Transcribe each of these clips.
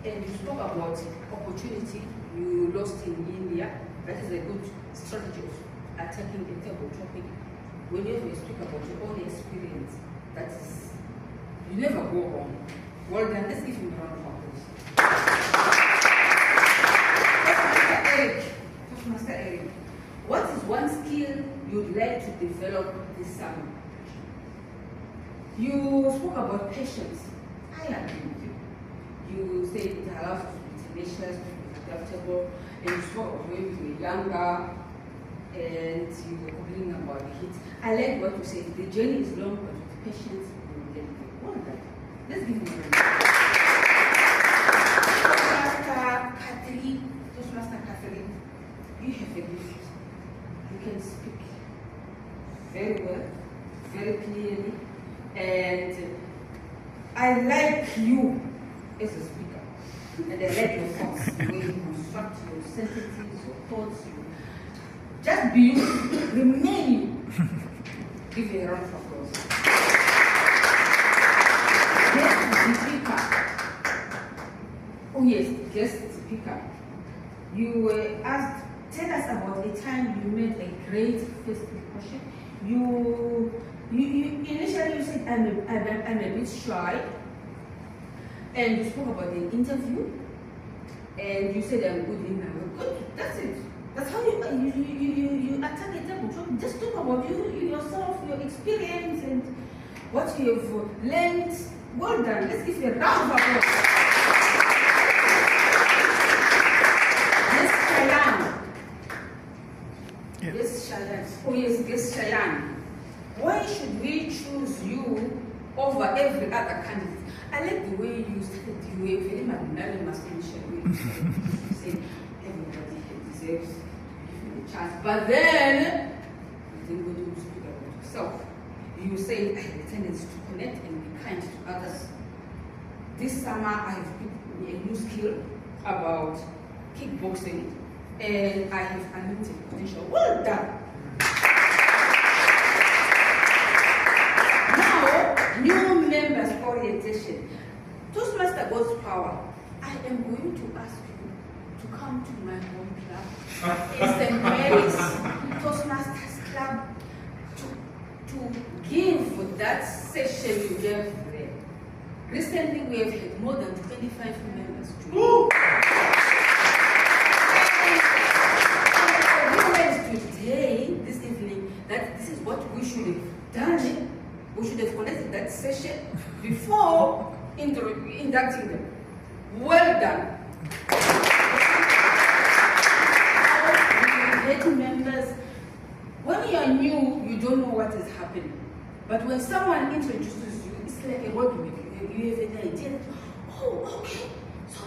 And you spoke about opportunity you lost in India. That is a good strategy of attacking a table topic. Whenever you speak about your own experience, that is, you never go wrong. Well done. Let's give him a round of applause. Toastmaster Eric, what is one skill you'd like to develop this summer? You spoke about patience. I agree with you. You said it allows us to be tenacious, to be adaptable, and you spoke about when we were younger, and you were complaining about the heat. I like what you said. The journey is long, but with patience, we will get there. Well done. Let's give him a round. Toastmaster Catherine, you have a gift. You can speak very well, very clearly, and I like you as a speaker, and I like your thoughts, the way you construct your sentences, your thoughts. Just be you, remain you. Give you a round of applause. Guest speaker. Oh yes, guest speaker. You were asked, tell us about a time you made a great first impression. You initially you said I'm a bit shy, and you spoke about the interview, and you said I'm good in my work. Good, that's it. That's how you attack a table. Just talk about yourself, your experience, and what you have learned. Well done. Let's give you a round of applause. Yes, Cheyenne. Yes, Cheyenne. Oh yes, yes, Cheyenne. Why should we choose you over every other candidate? I like the way you started. You were very magnanimous initially. You say everybody deserves to give me a chance, but then you didn't go to speak about yourself. You say I have a tendency to connect and be kind to others. This summer I have picked a new skill about kickboxing, and I have unlimited potential. Well done. New members orientation. Toastmaster God's Power. I am going to ask you to come to my home club, St. Mary's Toastmasters Club, to give that session you gave there. Recently, we have had more than 25 members. Today, this evening, that this is what we should have done. We should have connected that session before inducting them. Well done. Members, when you are new, you don't know what is happening. But when someone introduces you, it's like a word with you. You have an idea. Oh, okay. So,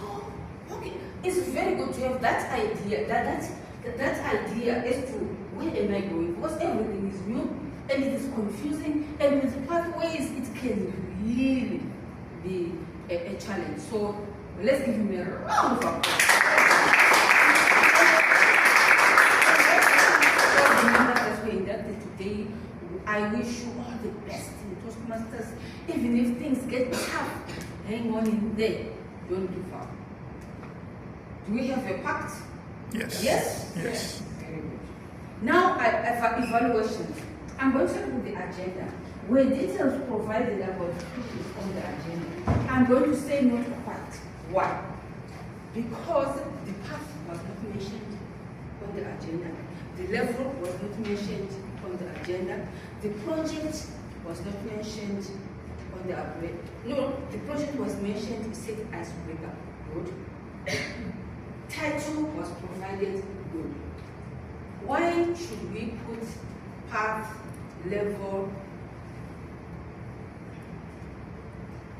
okay. It's very good to have that idea. That idea as to where am I going? Because everything is new. And it is confusing, and with pathways, it can really be a challenge. So let's give him a round of applause. Today, I wish you all the best in Toastmasters. Even if things get tough, hang on in there. Don't give up. Do we have a pact? Yes. Yes? Yes. Very good. Now, evaluations. I'm going to put the agenda. Where details provided about issues on the agenda, I'm going to say not quite. Why? Because the path was not mentioned on the agenda, the level was not mentioned on the agenda, the project was not mentioned on the agenda. No, the project was mentioned, set as breakup. Good. Title was provided. Good. Why should we put path, level?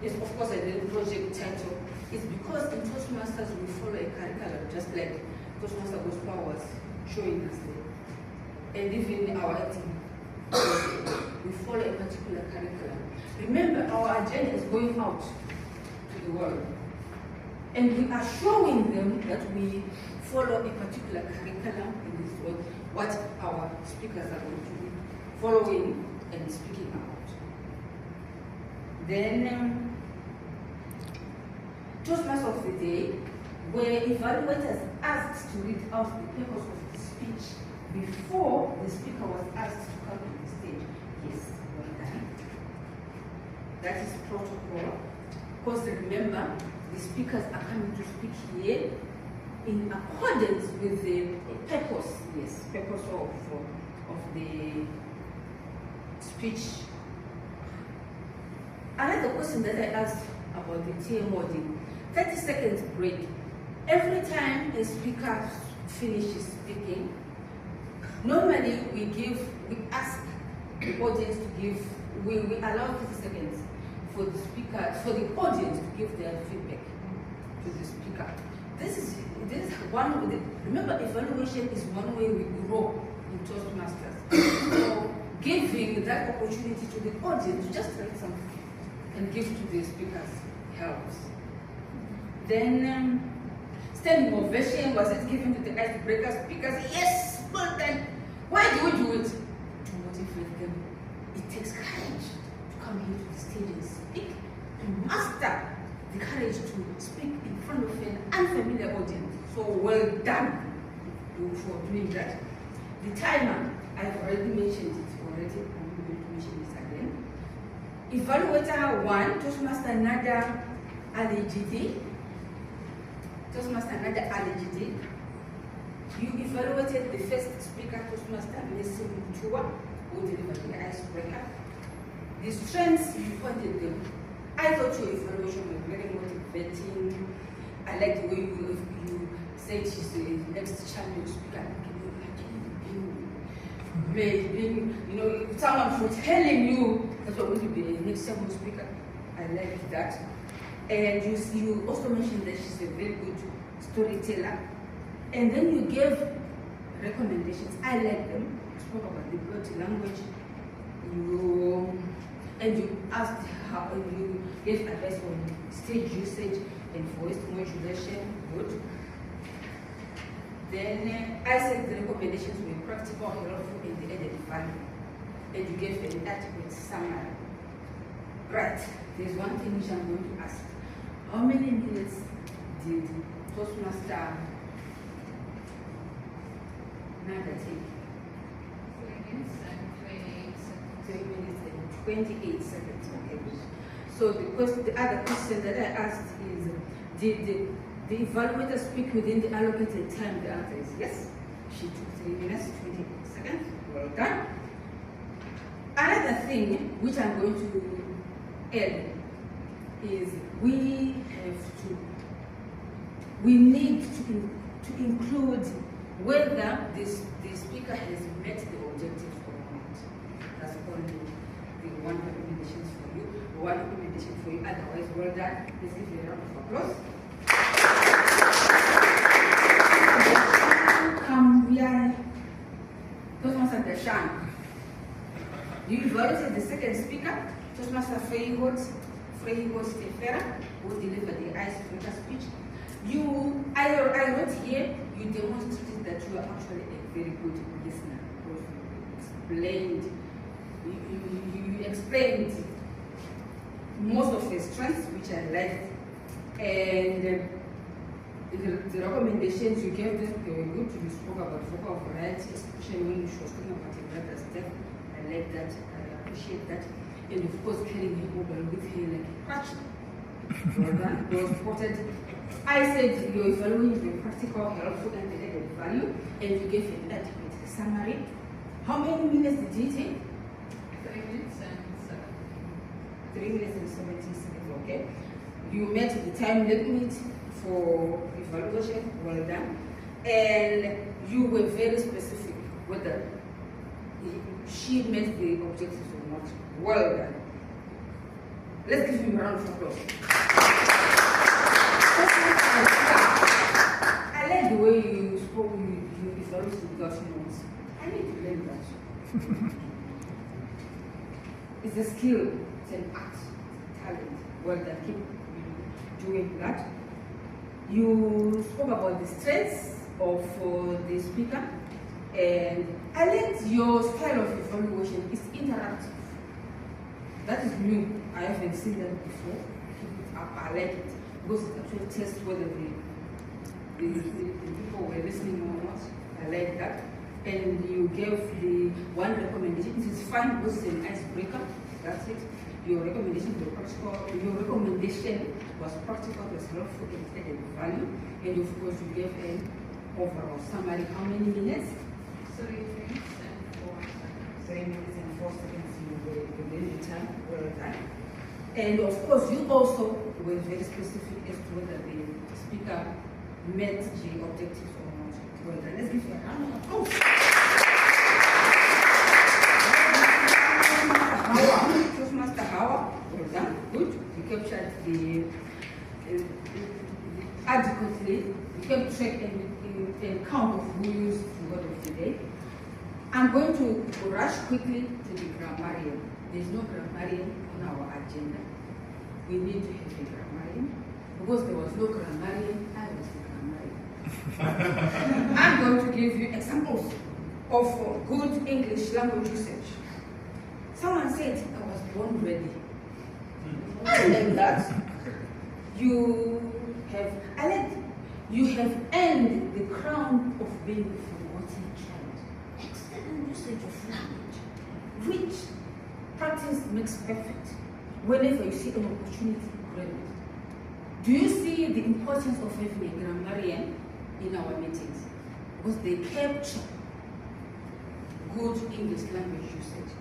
Yes, of course, I did project title. It's because in Toastmasters we follow a curriculum, just like Toastmaster God's Power was showing us there. And even our activity, we follow a particular curriculum. Remember, our agenda is going out to the world. And we are showing them that we follow a particular curriculum in this world, what our speakers are going to be following and speaking about. Then Toastmasters of the day, where evaluators asked to read out the purpose of the speech before the speaker was asked to come on the stage. Yes, well done. That is protocol. Because remember, the speakers are coming to speak here in accordance with the purpose, yes, purpose of the speech. Another question that I asked about the TMOD, 30 seconds break. Every time a speaker finishes speaking, normally we ask the audience to give, we allow 30 seconds for the speaker, for the audience to give their feedback to the speaker. This is one way, remember evaluation is one way we grow in Toastmasters. So giving that opportunity to the audience to just write something and give to the speakers helps. Then standing ovation, was it given to the icebreaker speakers? Yes, well done. Why do we do it? To motivate them. It takes courage to come here to the stage and speak, to master the courage to speak in front of an unfamiliar audience. So well done for doing that. The timer, I've already mentioned it already. I'm going to mention this again. Evaluator 1, Toastmaster Nada Aligidi. Toastmaster Nada Aligidi. You evaluated the first speaker, Toastmaster Mutubuki-Kumirai, who delivered the icebreaker. The strengths, you pointed them. I thought your evaluation was very motivating. I like the way you said she's the next champion speaker. You know, if someone for telling you that you're going to be the next champion speaker, I like that. And you also mentioned that she's a very good storyteller. And then you gave recommendations. I like them. You spoke about the body language. You asked how you gave advice on stage usage and voice modulation. Good. Then I said the recommendations were practical, helpful, and the added value. And you gave an adequate summary. Right. There's one thing which I'm going to ask. How many minutes did Toastmaster Nada take? 3 minutes and 28 seconds. 3 minutes and 28 seconds. Okay. So the other question that I asked is, did the evaluator speak within the allocated time? The answer is yes. She took 3 minutes, 28 seconds. Well done. Another thing which I'm going to add is we need to include whether the speaker has met the objectives or not. That's only the one recommendation for you. One recommendation for you. Otherwise, well done. Let's give you a round of applause. Toastmaster Dashan. You evaluated the second speaker, Toastmaster Freyhot Stefera, who delivered the icebreaker speech. I wrote here, you demonstrated that you are actually a very good listener. You explained most of the strengths, which I liked, and the recommendations you gave them, they were good. You spoke about vocal variety, especially when you were talking about your brother's death. I like that, I appreciate that. And of course, carrying your mobile with you like a crutch. Well done, it was spotted. I said your evaluation was practical, helpful, and added value, and you gave an adequate summary. How many minutes did you take? 3 minutes and 7. 3 minutes and 17 seconds, okay. You met the time limit for evaluation, well done. And you were very specific whether she met the objectives or not. Well done. Let's give him a round of applause. I like the way you spoke, you evaluated without notes. I need to learn that. It's a skill, it's an art, it's a talent. Well done, keep doing that. You spoke about the strengths of the speaker, and I like your style of evaluation. It's interactive. That is new. I haven't seen that before. Keep it up. I like it. because it actually tests whether the people were listening or not. I like that. And you gave the one recommendation. It is fine because it's an icebreaker. That's it. Your recommendation was practical. Your recommendation was practical, was helpful, and added value. And of course, you gave an overall summary. How many minutes? 3 minutes and 4 seconds. 3 minutes and 4 seconds. You were within the time. Well done. And of course, you also were very specific as to whether the speaker met the objectives or not. Well done. Let's give you a round of applause. Toastmaster Howard, well done. Good. You captured the adequately. You kept track and count of who used the word of the day. I'm going to rush quickly to the grammarian. There's no grammarian on our agenda. We need to have a grammarian. Because there was no grammarian, I was the grammarian. I'm going to give you examples of good English language usage. Someone said I was born ready. I like that. You have earned the crown of being a forgotten child. Excellent usage of language. Which practice makes perfect. Whenever you see an opportunity, grab it. Do you see the importance of having a grammarian in our meetings? Because they capture good English language usage.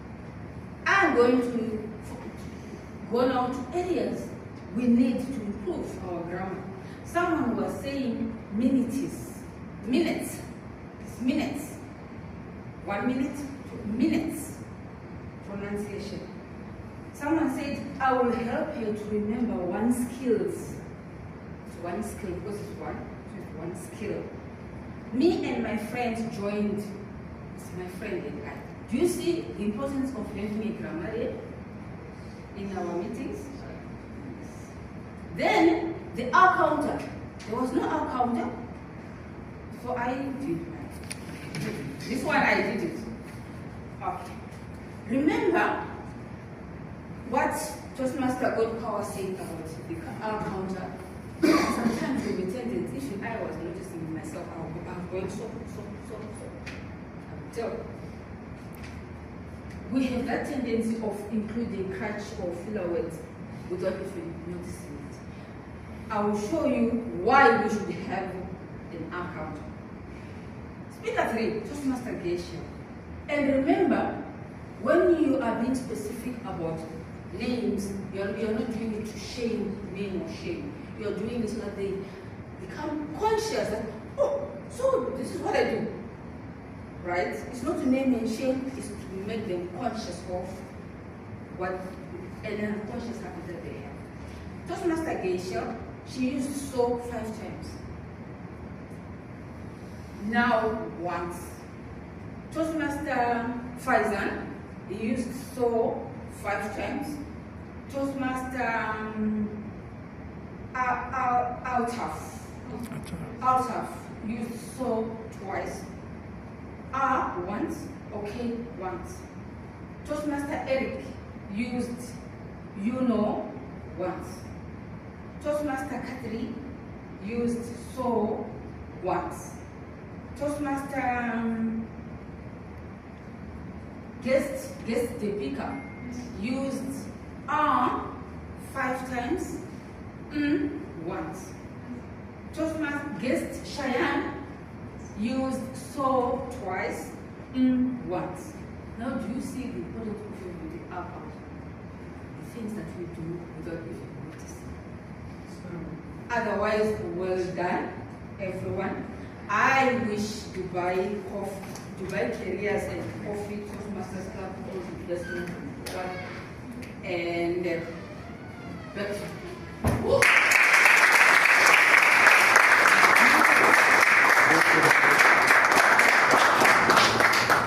I'm going to go now to areas we need to improve our grammar. Someone was saying minutes. It's minutes. 1 minute, 2 minutes. Pronunciation. Someone said, I will help you to remember one skill. It's one skill because it's one skill. Me and my friends joined. It's my friend and I. Do you see the importance of having a grammarian in our meetings? Then the R counter. There was no R counter, so I did mine. This one I did it. Okay. Remember what Toastmaster Godpower said about the R counter. Sometimes we pretend if I was noticing myself, I'm going so. I would tell. We have that tendency of including crutch or filler words without even noticing it. I will show you why we should have an R counter. Speaker 3, Toastmaster Geisha. And remember, when you are being specific about names, you're not doing it to shame name or shame. You're doing it so that they become conscious that, oh, so this is what I do. Right? It's not to name and shame, it's to make them conscious of what an unconscious habit that they have. Toastmaster Geisha, she used so 5 times. Now once. Toastmaster Faizan, he used so 5 times. Toastmaster Altaf used so twice. Once, okay, once. Toastmaster Eric used once. Toastmaster Katri used so once. Toastmaster guest Deepika used 5 times, once. Toastmaster guest Cheyenne used so twice, once. Now do you see the important difference with the outcome? The things that we do without even noticing. Otherwise, well done, everyone. I wish Dubai Careers and Coffee Toastmasters Club all the best in one and back to